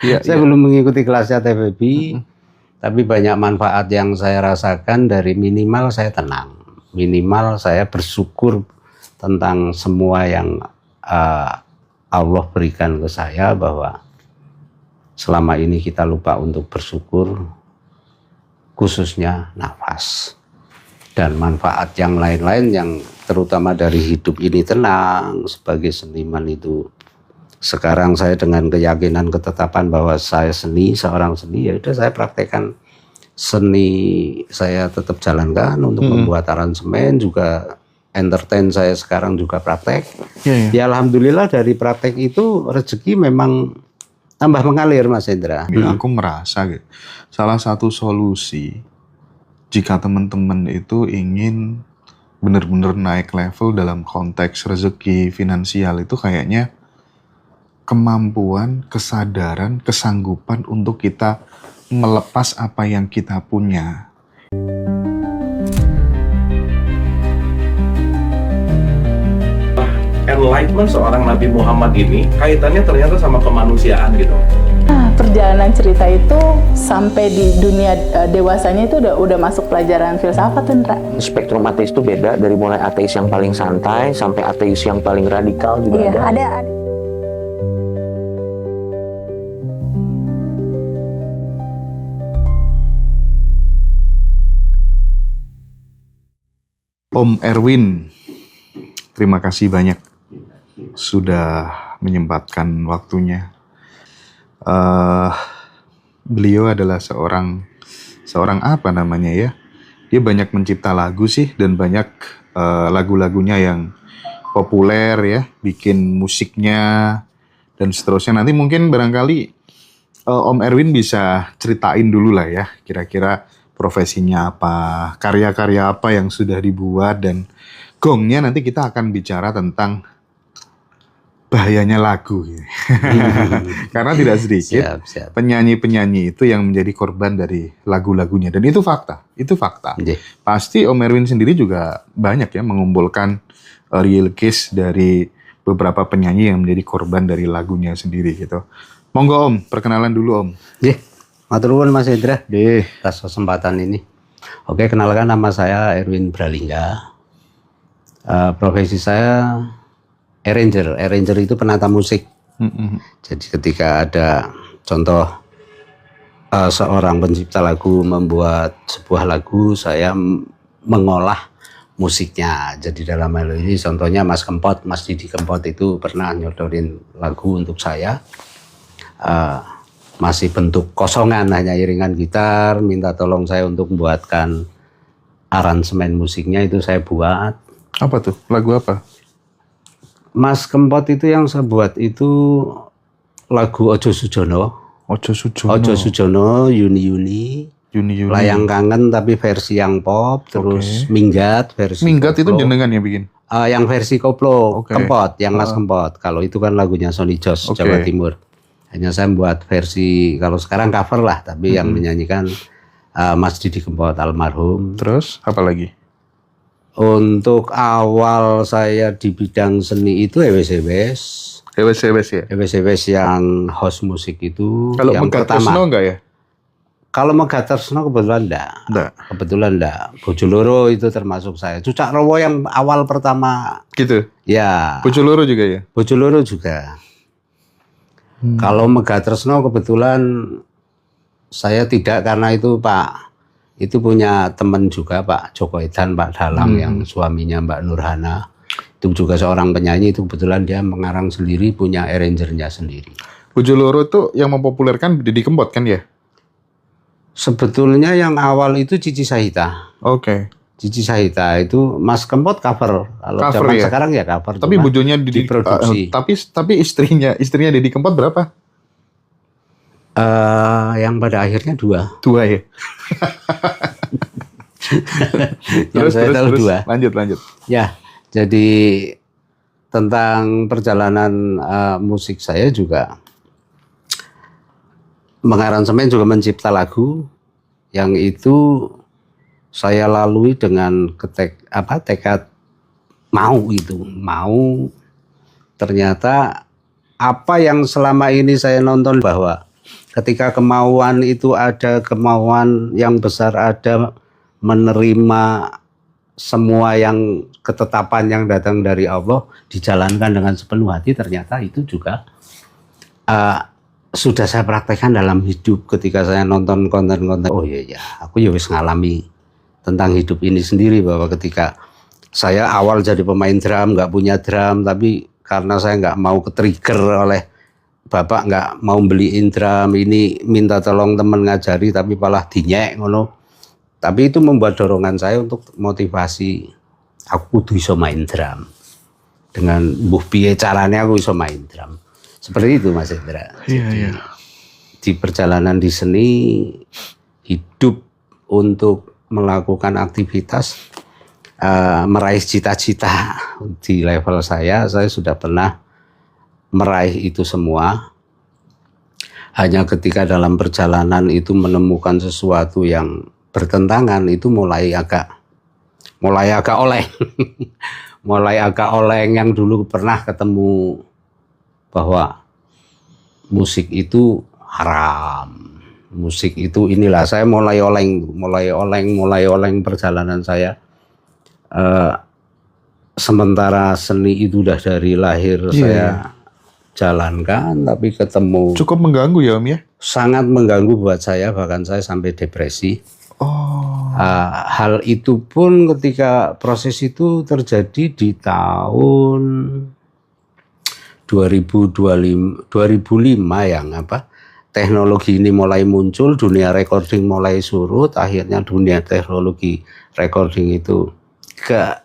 Saya belum mengikuti kelasnya TVB, tapi banyak manfaat yang saya rasakan. Dari minimal saya tenang, minimal saya bersyukur tentang semua yang Allah berikan ke saya, bahwa selama ini kita lupa untuk bersyukur, khususnya nafas. Dan manfaat yang lain-lain yang terutama dari hidup ini tenang sebagai seniman itu. Sekarang saya dengan keyakinan ketetapan bahwa saya seorang seni, ya udah saya praktekkan seni, saya tetap jalankan untuk membuat aransemen, juga entertain saya sekarang juga praktek. Ya alhamdulillah dari praktek itu rezeki memang tambah mengalir, Mas Hendra. Aku merasa gitu, salah satu solusi jika teman-teman itu ingin benar-benar naik level dalam konteks rezeki finansial, itu kayaknya kemampuan, kesadaran, kesanggupan untuk kita melepas apa yang kita punya. Enlightenment seorang Nabi Muhammad ini kaitannya ternyata sama kemanusiaan gitu. Perjalanan cerita itu sampai di dunia dewasanya itu udah masuk pelajaran filsafat, Indra. Spektrum ateis itu beda, dari mulai ateis yang paling santai sampai ateis yang paling radikal juga ada. Om Erwin, terima kasih banyak sudah menyempatkan waktunya. Beliau adalah seorang apa namanya ya? Dia banyak mencipta lagu sih, dan banyak lagu-lagunya yang populer ya, bikin musiknya dan seterusnya. Nanti mungkin barangkali Om Erwin bisa ceritain dulu lah ya, kira-kira profesinya apa, karya-karya apa yang sudah dibuat, dan gongnya nanti kita akan bicara tentang bahayanya lagu. Karena tidak sedikit penyanyi-penyanyi itu yang menjadi korban dari lagu-lagunya, dan itu fakta. Pasti Om Erwin sendiri juga banyak ya mengumpulkan real case dari beberapa penyanyi yang menjadi korban dari lagunya sendiri gitu. Monggo Om, perkenalan dulu Om. Matur nuwun Mas Hendra atas kesempatan ini. Oke, kenalkan, nama saya Erwin Bralingga. Profesi saya arranger. Arranger itu penata musik. Jadi ketika ada contoh seorang pencipta lagu membuat sebuah lagu, saya mengolah musiknya. Jadi dalam hal ini contohnya Mas Kempot, Mas Didi Kempot itu pernah nyodorin lagu untuk saya. Masih bentuk kosongan, hanya iringan gitar, minta tolong saya untuk membuatkan aransemen musiknya, itu saya buat. Apa tuh? Lagu apa? Mas Kempot itu yang saya buat itu lagu Ojo Sujono, Yuni, Layang Kangen tapi versi yang pop, terus Minggat versi Minggat koplo. Itu jenengan yang bikin? Yang versi koplo, Kempot, yang Mas Kempot. Kalau itu kan lagunya Sony Jos, Jawa Timur. Hanya saya buat versi, kalau sekarang cover lah, tapi yang menyanyikan Mas Didi Kempot almarhum. Terus apa lagi? Untuk awal saya di bidang seni itu EWS ya? Yang host musik itu. Kalau yang Megatersno enggak ya? Kalau Megatersno kebetulan enggak. Kebetulan enggak. Bojoloro itu termasuk saya. Cucak Rowo yang awal pertama. Gitu? Ya. Bojoloro juga ya? Bojoloro juga. Kalau Megatersno kebetulan saya tidak, karena itu Pak, itu punya teman juga Pak Joko Edan, Pak Dalang yang suaminya Mbak Nurhana. Itu juga seorang penyanyi, itu kebetulan dia mengarang sendiri, punya arrangernya sendiri. Bojoloro itu yang mempopulerkan Didi Kempot kan ya? Sebetulnya yang awal itu Cici Sahita. Cici Sahita itu Mas Kempot cover. Kalau zaman sekarang ya cover. Tapi bojonya diproduksi. Tapi istrinya Didi Kempot berapa? Yang pada akhirnya 2 ya. Yang saya tahu 2. Lanjut. Ya, jadi tentang perjalanan musik saya juga mengaransemen, juga mencipta lagu yang itu saya lalui dengan tekad mau. Ternyata apa yang selama ini saya nonton, bahwa Ketika kemauan itu ada, kemauan yang besar ada, menerima semua yang ketetapan yang datang dari Allah dijalankan dengan sepenuh hati, ternyata itu juga sudah saya praktekkan dalam hidup. Ketika saya nonton konten-konten, oh iya ya, aku ya wis ngalami tentang hidup ini sendiri, bahwa ketika saya awal jadi pemain drum, nggak punya drum, tapi karena saya nggak mau ke-trigger oleh bapak, nggak mau beliin drum, ini minta tolong temen ngajari tapi malah dinyek ngono. Tapi itu membuat dorongan saya untuk motivasi, aku kudu iso main drum. Dengan mbuh piye carane aku iso main drum. Seperti itu Mas Hendra. Iya. Di perjalanan di seni, hidup untuk melakukan aktivitas, meraih cita-cita di level saya sudah pernah meraih itu semua. Hanya ketika dalam perjalanan itu menemukan sesuatu yang bertentangan, itu mulai agak oleng. Mulai agak oleng. Yang dulu pernah ketemu bahwa musik itu haram, musik itu inilah, saya mulai oleng perjalanan saya. Sementara seni itu udah dari lahir saya jalankan, tapi ketemu Cukup mengganggu ya Om ya? sangat mengganggu buat saya, bahkan saya sampai depresi. Hal itu pun ketika proses itu terjadi di tahun 2005 yang teknologi ini mulai muncul, dunia recording mulai surut, akhirnya dunia teknologi recording itu ke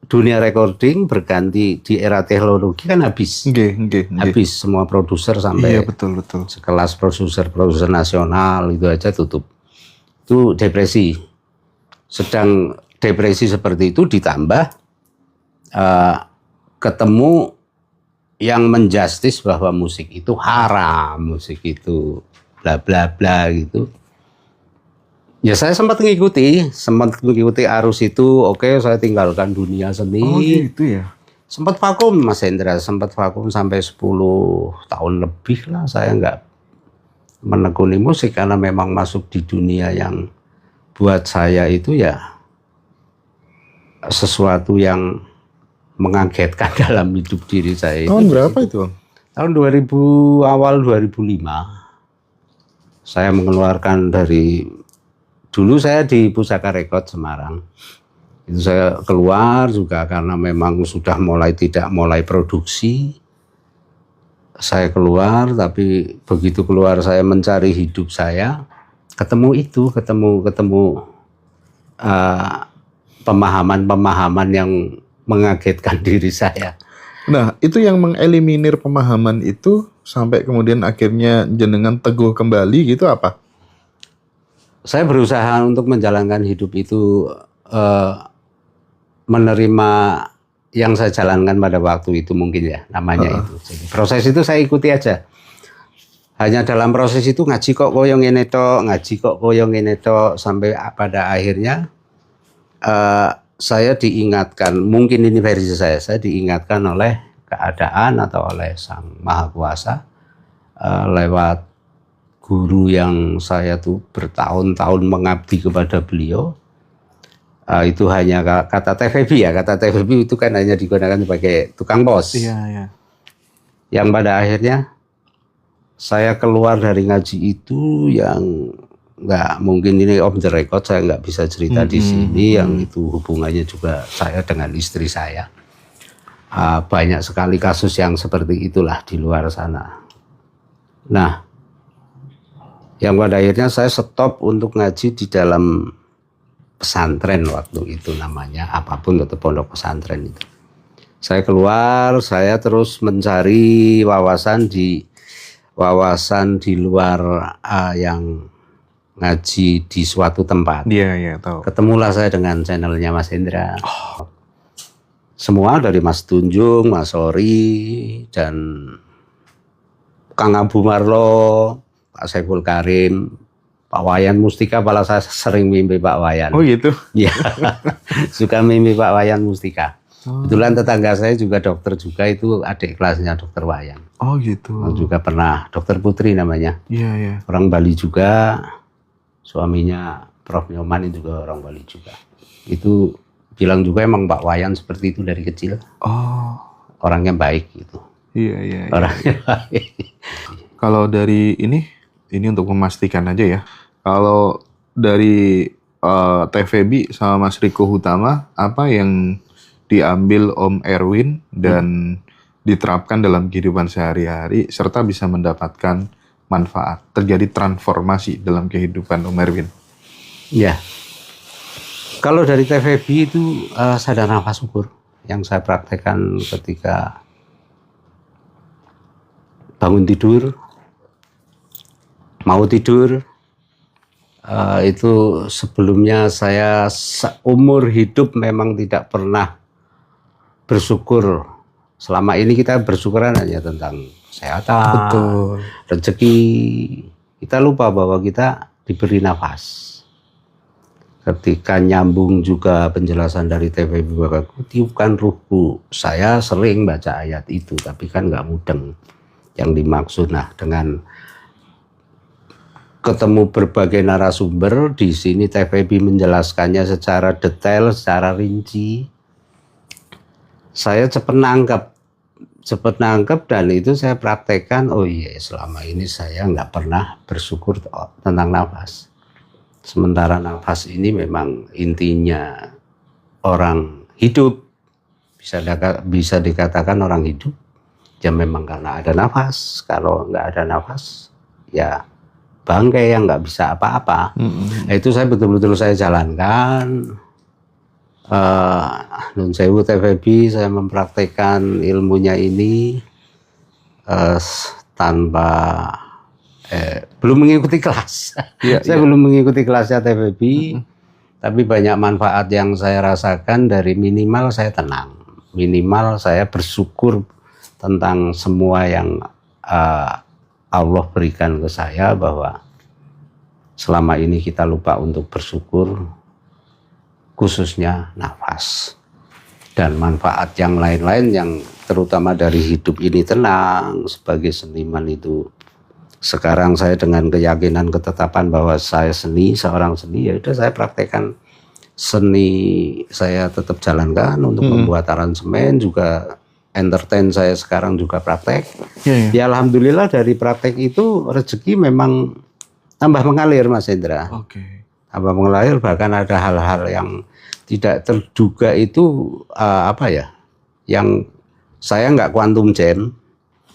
dunia recording berganti di era teknologi kan habis. Habis semua produser sampai betul. sekelas produser nasional itu aja tutup. Itu depresi. Sedang depresi seperti itu ditambah ketemu yang menjustis bahwa musik itu haram, musik itu bla bla bla gitu. Ya saya sempat mengikuti arus itu. Oke, saya tinggalkan dunia seni. Oh gitu ya. Sempat vakum Mas Hendra, sempat vakum sampai 10 tahun lebih lah saya nggak menekuni musik, karena memang masuk di dunia yang buat saya itu ya sesuatu yang mengagetkan dalam hidup diri saya. Tahun berapa itu Om? Tahun 2000, awal 2005 saya mengeluarkan dari, dulu saya di Pusaka Rekod Semarang. Itu saya keluar juga karena memang sudah tidak mulai produksi. Saya keluar, tapi begitu keluar saya mencari hidup saya, ketemu pemahaman-pemahaman yang mengagetkan diri saya. Nah, itu yang mengeliminir pemahaman itu sampai kemudian akhirnya jenengan teguh kembali gitu apa? Saya berusaha untuk menjalankan hidup itu, menerima yang saya jalankan pada waktu itu mungkin ya namanya itu. Jadi, proses itu saya ikuti aja. Hanya dalam proses itu ngaji kok koyong ngene tok, sampai pada akhirnya saya diingatkan, mungkin ini versi saya diingatkan oleh keadaan atau oleh Sang Maha Kuasa lewat guru yang saya tuh bertahun-tahun mengabdi kepada beliau. Itu hanya kata TVB ya, kata TVB itu kan hanya digunakan sebagai tukang pos. Iya. Yang pada akhirnya saya keluar dari ngaji itu yang nggak mungkin, ini off the record, saya nggak bisa cerita di sini, yang itu hubungannya juga saya dengan istri saya. Banyak sekali kasus yang seperti itulah di luar sana. Nah, yang pada akhirnya saya stop untuk ngaji di dalam pesantren waktu itu namanya, apapun tetap pondok pesantren itu. Saya keluar, saya terus mencari wawasan di luar yang ngaji di suatu tempat. Iya, tahu. Ketemulah saya dengan channelnya Mas Hendra. Semua dari Mas Tunjung, Mas Sori, dan Kang Abu Marlo, Pak Saiful Karim, Pak Wayan Mustika, saya sering mimpi Pak Wayan. Oh gitu? Iya, suka mimpi Pak Wayan Mustika. Kebetulan tetangga saya juga dokter juga, itu adik kelasnya dokter Wayan. Oh gitu. Juga pernah, dokter Putri namanya. Iya, iya. Orang Bali juga, suaminya Prof. Nyoman juga orang Bali juga. Itu bilang juga emang Pak Wayan seperti itu dari kecil. Oh, Orangnya baik gitu. iya, iya. Iya. Orangnya baik. Kalau dari ini untuk memastikan aja ya. Kalau dari Teh Feby sama Mas Riko Hutama, apa yang diambil Om Erwin dan diterapkan dalam kehidupan sehari-hari serta bisa mendapatkan manfaat, terjadi transformasi dalam kehidupan Om Erwin? Ya. Kalau dari Teh Feby itu sadar nafas syukur yang saya praktekkan ketika bangun tidur, mau tidur. Itu sebelumnya saya seumur hidup memang tidak pernah bersyukur. Selama ini kita bersyukuran hanya tentang kesehatan, Betul. rezeki. Kita lupa bahwa kita diberi nafas. Ketika nyambung juga penjelasan dari TV bahwa tiupkan ruhku. Saya sering baca ayat itu, tapi kan nggak mudeng yang dimaksud. Nah, dengan ketemu berbagai narasumber di sini, TVB menjelaskannya secara detail, secara rinci. Saya cepat nangkep dan itu saya praktekkan. Oh iya, selama ini saya nggak pernah bersyukur tentang nafas. Sementara nafas ini memang intinya orang hidup, bisa dikatakan orang hidup. Ya memang karena ada nafas. Kalau nggak ada nafas, ya bangkai yang nggak bisa apa-apa. Itu saya betul-betul saya jalankan. Nun sewu TVB, saya mempraktekkan ilmunya ini tanpa belum mengikuti kelas. Saya belum mengikuti kelasnya TVB, tapi banyak manfaat yang saya rasakan. Dari minimal saya tenang, minimal saya bersyukur tentang semua yang Allah berikan ke saya, bahwa selama ini kita lupa untuk bersyukur, khususnya nafas. Dan manfaat yang lain-lain yang terutama dari hidup ini tenang. Sebagai seniman itu, sekarang saya dengan keyakinan ketetapan bahwa saya seorang seni, ya udah saya praktekkan seni, saya tetap jalankan untuk membuat aransemen, juga entertain saya sekarang juga praktek. Ya alhamdulillah dari praktek itu rezeki memang tambah mengalir, Mas Hendra. Tambah mengalir, bahkan ada hal-hal yang tidak terduga itu yang saya nggak quantum jam.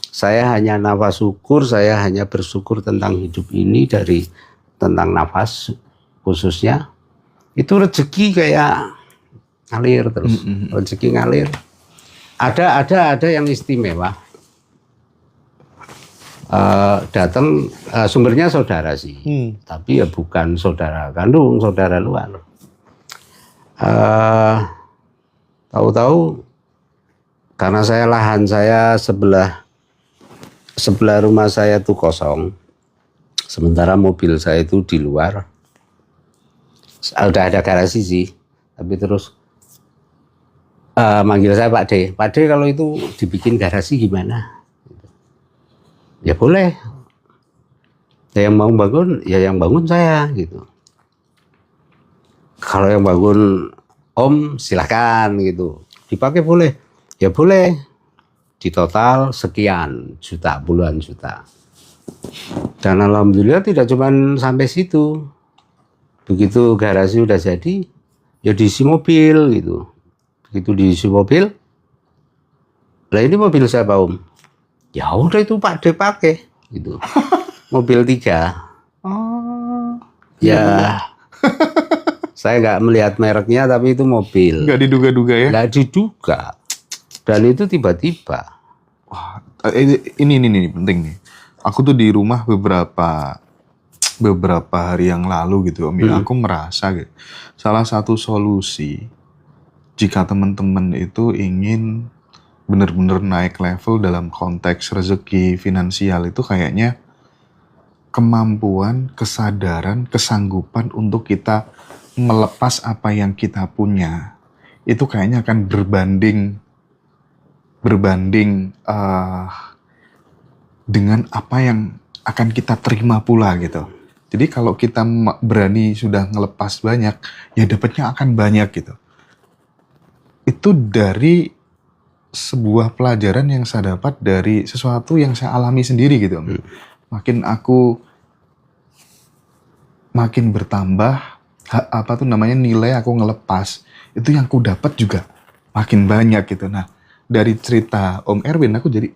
Saya hanya nafas syukur, saya hanya bersyukur tentang hidup ini, tentang nafas khususnya. Itu rezeki kayak ngalir terus, rezeki ngalir. Ada yang istimewa. Datang sumbernya saudara sih, tapi ya bukan saudara kandung, saudara luar. Tahu-tahu karena lahan saya sebelah rumah saya itu kosong, sementara mobil saya itu di luar. Udah ada garasi sih, tapi terus manggil saya Pak D. Pak D, kalau itu dibikin garasi gimana? Ya boleh. Ya yang mau bangun, ya yang bangun saya gitu. Kalau yang bangun Om silakan gitu. Dipakai boleh. Ya boleh. Di total sekian juta, puluhan juta. Dan alhamdulillah tidak cuma sampai situ. Begitu garasi udah jadi, ya diisi mobil gitu. Begitu diisi mobil, lah ini mobil siapa Om? Ya udah itu Pak D pakai gitu. Mobil 3. Ya saya nggak melihat mereknya, tapi itu mobil. Nggak diduga-duga ya? Nggak diduga. Dan itu tiba-tiba. Wah, ini penting nih. Aku tuh di rumah beberapa hari yang lalu gitu Om. Aku merasa gitu, salah satu solusi jika teman-teman itu ingin benar-benar naik level dalam konteks rezeki finansial, itu kayaknya kemampuan, kesadaran, kesanggupan untuk kita melepas apa yang kita punya. itu kayaknya akan berbanding dengan apa yang akan kita terima pula gitu. Jadi kalau kita berani sudah ngelepas banyak, ya dapatnya akan banyak gitu. Itu dari sebuah pelajaran yang saya dapat dari sesuatu yang saya alami sendiri gitu. Makin aku makin bertambah nilai aku ngelepas, itu yang aku dapat juga makin banyak gitu. Nah, dari cerita Om Erwin aku jadi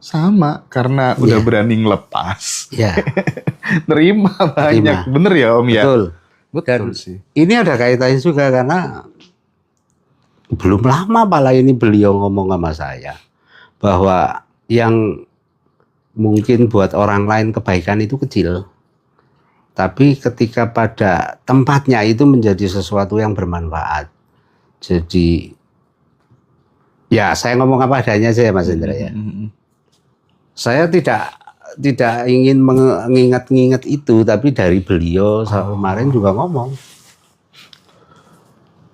sama karena udah berani ngelepas. Ya. Terima banyak. Bener ya Om ya? Betul sih. Ini ada kaitannya juga karena belum lama pala ini beliau ngomong sama saya bahwa yang mungkin buat orang lain kebaikan itu kecil, tapi ketika pada tempatnya itu menjadi sesuatu yang bermanfaat. Jadi ya saya ngomong apa adanya saja Mas Indra ya. Saya tidak ingin mengingat-ingat itu, tapi dari beliau kemarin juga ngomong,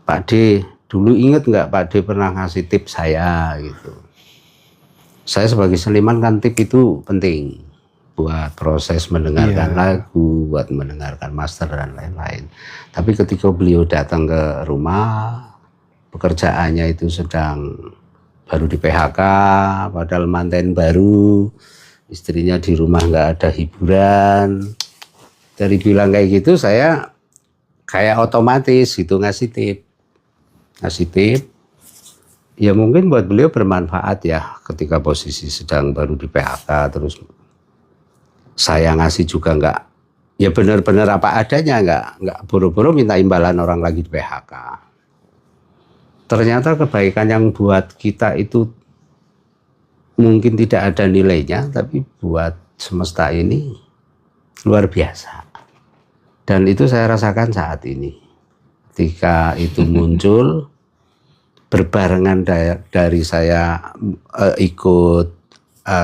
Pak D, dulu ingat nggak Pak D pernah ngasih tip saya gitu. Saya sebagai seniman kan tip itu penting buat proses mendengarkan lagu, buat mendengarkan master dan lain-lain. Tapi ketika beliau datang ke rumah, pekerjaannya itu sedang baru di PHK, padahal manten baru, istrinya di rumah nggak ada hiburan. Dari bilang kayak gitu saya kayak otomatis gitu ngasih tip. Ya mungkin buat beliau bermanfaat ya ketika posisi sedang baru di PHK, terus saya ngasih juga nggak ya benar-benar apa adanya, nggak boro-boro minta imbalan orang lagi di PHK. Ternyata kebaikan yang buat kita itu mungkin tidak ada nilainya, tapi buat semesta ini luar biasa. Dan itu saya rasakan saat ini. Ketika itu muncul, berbarengan dari saya ikut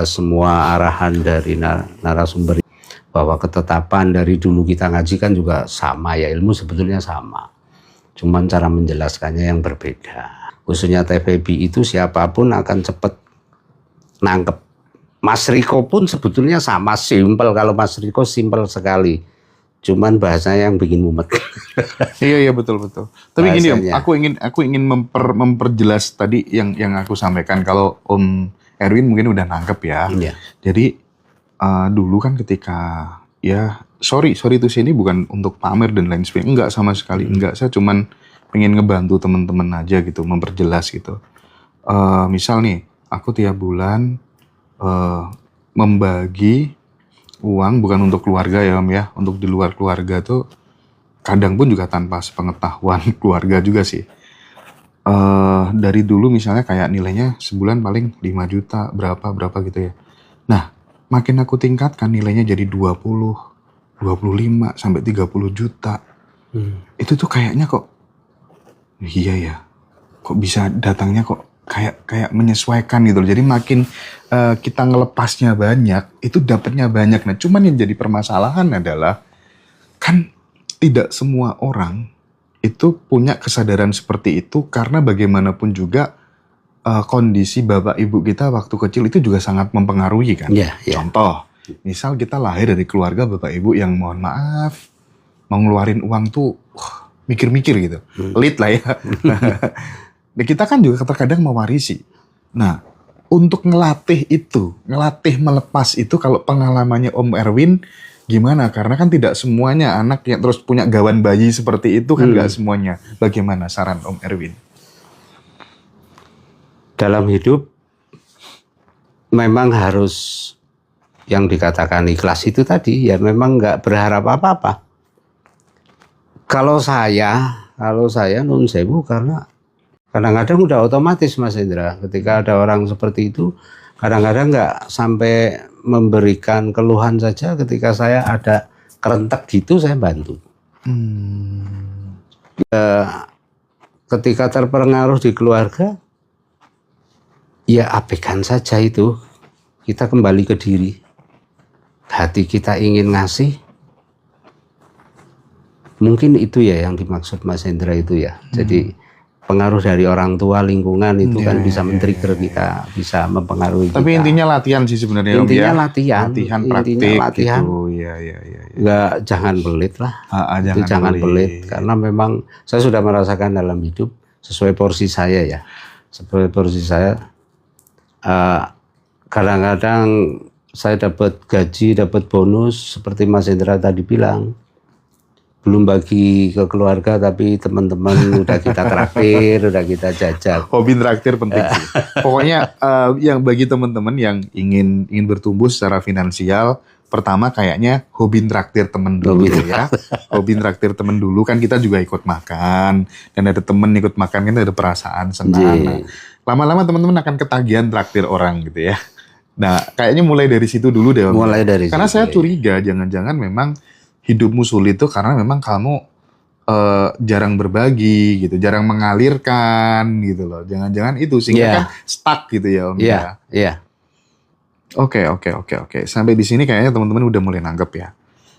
semua arahan dari narasumber, bahwa ketetapan dari dulu kita ngaji kan juga sama ya, ilmu sebetulnya sama. Cuman cara menjelaskannya yang berbeda. Khususnya TVB itu siapapun akan cepat nangkep. Mas Riko pun sebetulnya sama, simpel. Kalau Mas Riko simpel sekali. Cuman bahasanya yang bikin mumet. Iya betul. Tapi gini Om, aku ingin memperjelas tadi yang aku sampaikan. Kalau Om Erwin mungkin udah nangkep ya. Iya. Jadi dulu kan ketika ya sorry itu sini bukan untuk pamer dan lain sebagainya, enggak sama sekali, enggak. Saya cuman pengen ngebantu teman-teman aja gitu, memperjelas gitu. Misal nih, aku tiap bulan membagi uang bukan untuk keluarga ya Om ya, untuk di luar keluarga tuh kadang pun juga tanpa sepengetahuan keluarga juga sih. Dari dulu misalnya kayak nilainya sebulan paling 5 juta, berapa gitu ya. Nah, makin aku tingkatkan nilainya jadi 20, 25 sampai 30 juta. Itu tuh kayaknya kok iya ya. Kok bisa datangnya kok kayak menyesuaikan gitu loh. Jadi makin kita ngelepasnya banyak, itu dapatnya banyak. Nah, cuman yang jadi permasalahan adalah kan tidak semua orang itu punya kesadaran seperti itu, karena bagaimanapun juga kondisi bapak ibu kita waktu kecil itu juga sangat mempengaruhi kan. Contoh, misal kita lahir dari keluarga bapak ibu yang mohon maaf mau ngeluarin uang tuh mikir-mikir gitu, pelit lah ya. Nah, kita kan juga terkadang mewarisi. Nah, untuk ngelatih melepas itu, kalau pengalamannya Om Erwin gimana? Karena kan tidak semuanya anak yang terus punya gawan bayi seperti itu kan, nggak semuanya. Bagaimana saran Om Erwin? Dalam hidup memang harus yang dikatakan ikhlas itu tadi, ya memang nggak berharap apa-apa. Kalau saya nun sewu, karena kadang-kadang udah otomatis Mas Indra, ketika ada orang seperti itu, kadang-kadang nggak sampai memberikan keluhan saja, ketika saya ada kerentek gitu saya bantu. Ketika terpengaruh di keluarga, ya abaikan saja itu. Kita kembali ke diri. Hati kita ingin ngasih. Mungkin itu ya yang dimaksud Mas Hendra itu ya. Jadi pengaruh dari orang tua, lingkungan itu kan Iya, bisa iya, men-trigger kita, bisa mempengaruhi Tapi kita. intinya latihan sih sebenarnya Om, Intinya ya. latihan, Latihan intinya praktik latihan. gitu. Iya. Nggak, jangan pelit lah. Itu jangan pelit karena memang saya sudah merasakan dalam hidup sesuai porsi saya ya. Sesuai porsi saya. Kadang-kadang saya dapat gaji, dapat bonus seperti Mas Hendra tadi bilang. Belum bagi ke keluarga tapi teman-teman udah kita traktir, udah kita jajak. Hobi traktir penting sih. Pokoknya yang bagi teman-teman yang ingin bertumbuh secara finansial, pertama kayaknya hobi traktir temen dulu ya. Hobi traktir temen dulu, kan kita juga ikut makan, dan ada temen ikut makan kan ada perasaan senang. Nah, lama-lama teman-teman akan ketagihan traktir orang gitu ya. Nah, kayaknya mulai dari situ dulu deh Om. Mulai dari Karena situ, saya curiga jangan-jangan memang hidupmu sulit tuh karena memang kamu jarang berbagi gitu, jarang mengalirkan gitu loh. Jangan-jangan itu sehingga kan stuck gitu ya Om. Iya. Oke. Sampai di sini kayaknya teman-teman udah mulai nanggep ya.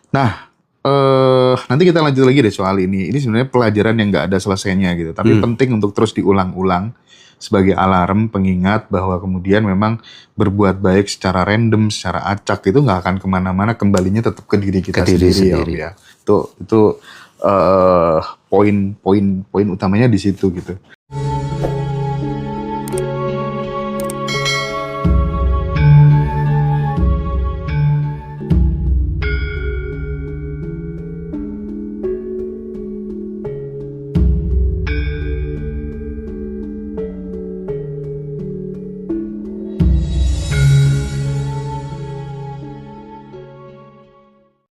Nah, nanti kita lanjut lagi deh soal ini. Ini sebenarnya pelajaran yang nggak ada selesainya gitu, tapi penting untuk terus diulang-ulang sebagai alarm pengingat bahwa kemudian memang berbuat baik secara random, secara acak itu nggak akan kemana-mana, kembalinya tetap ke diri kita sendiri. Ya. Itu poin utamanya di situ gitu.